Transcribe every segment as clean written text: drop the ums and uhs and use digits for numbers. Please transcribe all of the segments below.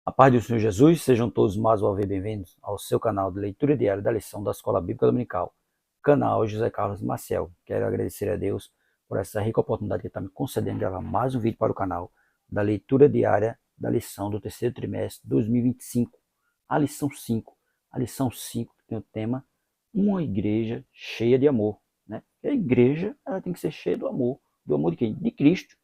A paz do Senhor Jesus, sejam todos mais uma vez bem-vindos ao seu canal de leitura diária da lição da Escola Bíblica Dominical, canal José Carlos Maciel. Quero agradecer a Deus por essa rica oportunidade que está me concedendo de gravar mais um vídeo para o canal da leitura diária da lição do terceiro trimestre de 2025, a lição 5. A lição 5 tem o tema Uma Igreja Cheia de Amor. Né? A igreja ela tem que ser cheia do amor de quem? De Cristo.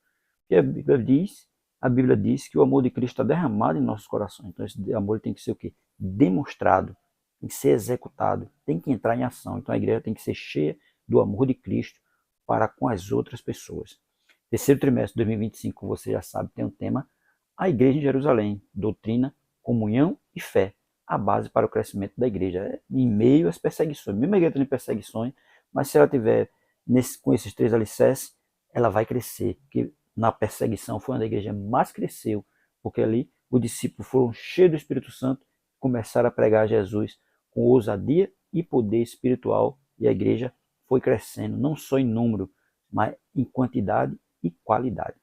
E a Bíblia diz que o amor de Cristo está derramado em nossos corações. Então esse amor tem que ser o quê? Demonstrado, tem que ser executado, tem que entrar em ação. Então a igreja tem que ser cheia do amor de Cristo para com as outras pessoas. Terceiro trimestre de 2025, como você já sabe, tem um tema A Igreja em Jerusalém, doutrina, comunhão e fé, a base para o crescimento da igreja, em meio às perseguições. Mesmo a igreja tem perseguições, mas se ela tiver com esses três alicerces, ela vai crescer, porque na perseguição foi onde a igreja mais cresceu, porque ali os discípulos foram cheios do Espírito Santo, começaram a pregar Jesus com ousadia e poder espiritual, e a igreja foi crescendo, não só em número, mas em quantidade e qualidade.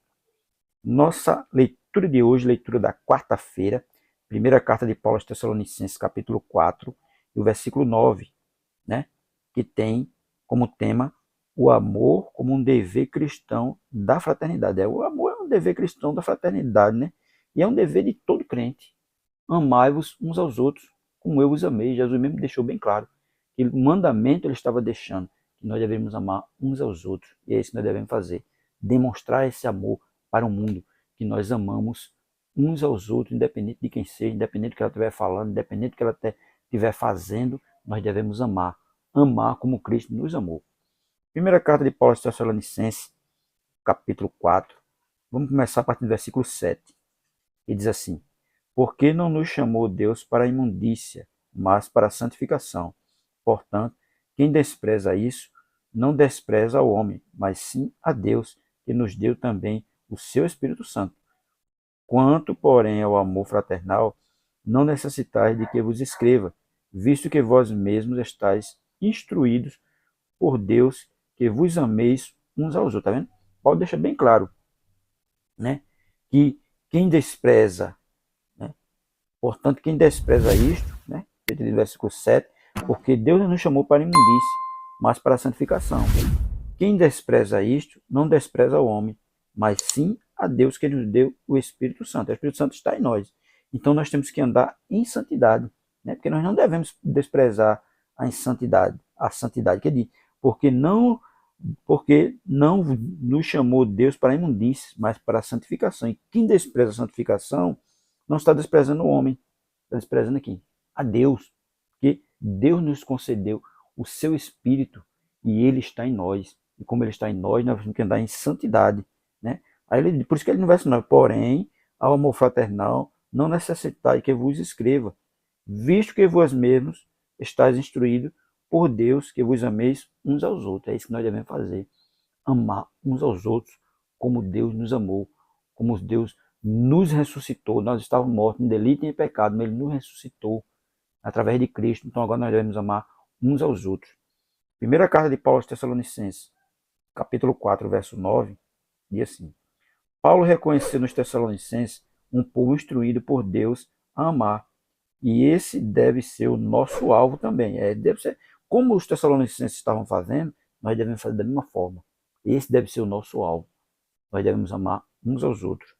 Nossa leitura de hoje, leitura da quarta-feira, primeira carta de Paulo aos Tessalonicenses, capítulo 4, e o versículo 9, né, que tem como tema o amor como um dever cristão da fraternidade. O amor é um dever cristão da fraternidade, né? E é um dever de todo crente. Amai-vos uns aos outros, como eu vos amei. Jesus mesmo deixou bem claro que o mandamento ele estava deixando, que nós devemos amar uns aos outros. E é isso que nós devemos fazer. Demonstrar esse amor para o mundo, que nós amamos uns aos outros, independente de quem seja, independente do que ela estiver falando, independente do que ela estiver fazendo, nós devemos amar. Amar como Cristo nos amou. Primeira carta de Paulo aos Tessalonicenses, capítulo 4. Vamos começar a partir do versículo 7. Ele diz assim: Porque não nos chamou Deus para a imundícia, mas para a santificação. Portanto, quem despreza isso, não despreza o homem, mas sim a Deus, que nos deu também o seu Espírito Santo. Quanto, porém, ao amor fraternal, não necessitais de que vos escreva, visto que vós mesmos estáis instruídos por Deus, que vos ameis uns aos outros. Tá vendo? Paulo deixa bem claro, né, que quem despreza, né, portanto, quem despreza isto, né, no versículo 7, porque Deus não nos chamou para imundície, mas para a santificação. Quem despreza isto, não despreza o homem, mas sim a Deus que nos deu o Espírito Santo. O Espírito Santo está em nós. Então nós temos que andar em santidade, né? Porque nós não devemos desprezar a santidade, quer dizer, porque não nos chamou Deus para a imundície, mas para a santificação. E quem despreza a santificação não está desprezando o homem, está desprezando aqui a Deus, porque Deus nos concedeu o seu Espírito e ele está em nós. E como ele está em nós, nós temos que andar em santidade, né? Aí ele, por isso que ele no verso 9, porém, ao amor fraternal, não necessitai que vos escreva, visto que vós mesmos estáis instruídos por Deus, que vos ameis uns aos outros. É isso que nós devemos fazer. Amar uns aos outros como Deus nos amou, como Deus nos ressuscitou. Nós estávamos mortos em delito e em pecado, mas ele nos ressuscitou através de Cristo. Então agora nós devemos amar uns aos outros. Primeira carta de Paulo aos Tessalonicenses, capítulo 4, verso 9, diz assim: Paulo reconheceu nos Tessalonicenses um povo instruído por Deus a amar. E esse deve ser o nosso alvo também. Deve ser como os Tessalonicenses estavam fazendo, nós devemos fazer da mesma forma. Esse deve ser o nosso alvo. Nós devemos amar uns aos outros.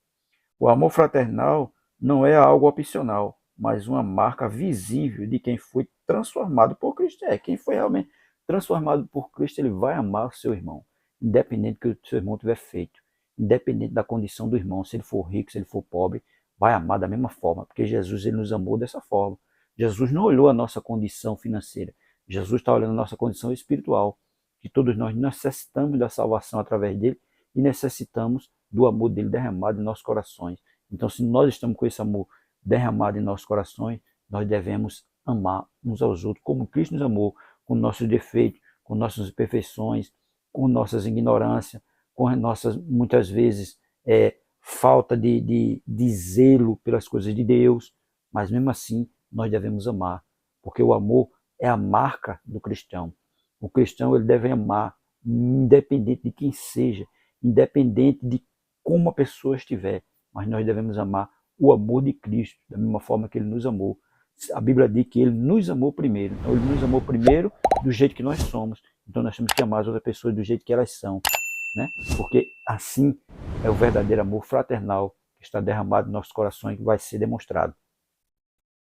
O amor fraternal não é algo opcional, mas uma marca visível de quem foi transformado por Cristo. Quem foi realmente transformado por Cristo, ele vai amar o seu irmão, independente do que o seu irmão tiver feito, independente da condição do irmão, se ele for rico, se ele for pobre, vai amar da mesma forma, porque Jesus ele nos amou dessa forma. Jesus não olhou a nossa condição financeira, Jesus está olhando a nossa condição espiritual, que todos nós necessitamos da salvação através dele e necessitamos do amor dele derramado em nossos corações. Então, se nós estamos com esse amor derramado em nossos corações, nós devemos amar uns aos outros, como Cristo nos amou, com nossos defeitos, com nossas imperfeições, com nossas ignorâncias, com nossas, muitas vezes, falta de zelo pelas coisas de Deus, mas mesmo assim nós devemos amar, porque o amor é a marca do cristão. O cristão ele deve amar, independente de quem seja, independente de como a pessoa estiver, mas nós devemos amar o amor de Cristo, da mesma forma que ele nos amou. A Bíblia diz que ele nos amou primeiro. Então ele nos amou primeiro do jeito que nós somos. Então nós temos que amar as outras pessoas do jeito que elas são, né? Porque assim é o verdadeiro amor fraternal que está derramado nos nossos corações, que vai ser demonstrado.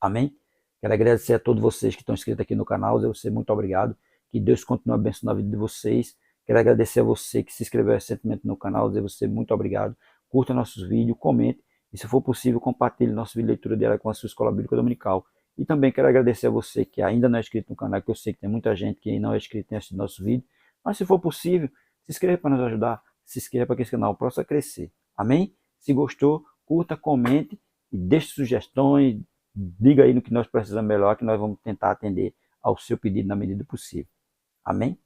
Amém? Quero agradecer a todos vocês que estão inscritos aqui no canal. Eu sei, muito obrigado. Que Deus continue abençoando a vida de vocês. Quero agradecer a você que se inscreveu recentemente no canal. Dizer a você muito obrigado. Curta nossos vídeos, comente. E se for possível, compartilhe nosso vídeo de leitura diária com a sua escola bíblica dominical. E também quero agradecer a você que ainda não é inscrito no canal, que eu sei que tem muita gente que não é inscrito nesse nosso vídeo. Mas se for possível, se inscreva para nos ajudar. Se inscreva para que esse canal possa crescer. Amém? Se gostou, curta, comente e deixe sugestões. Diga aí no que nós precisamos melhor, que nós vamos tentar atender ao seu pedido na medida do possível. Amém?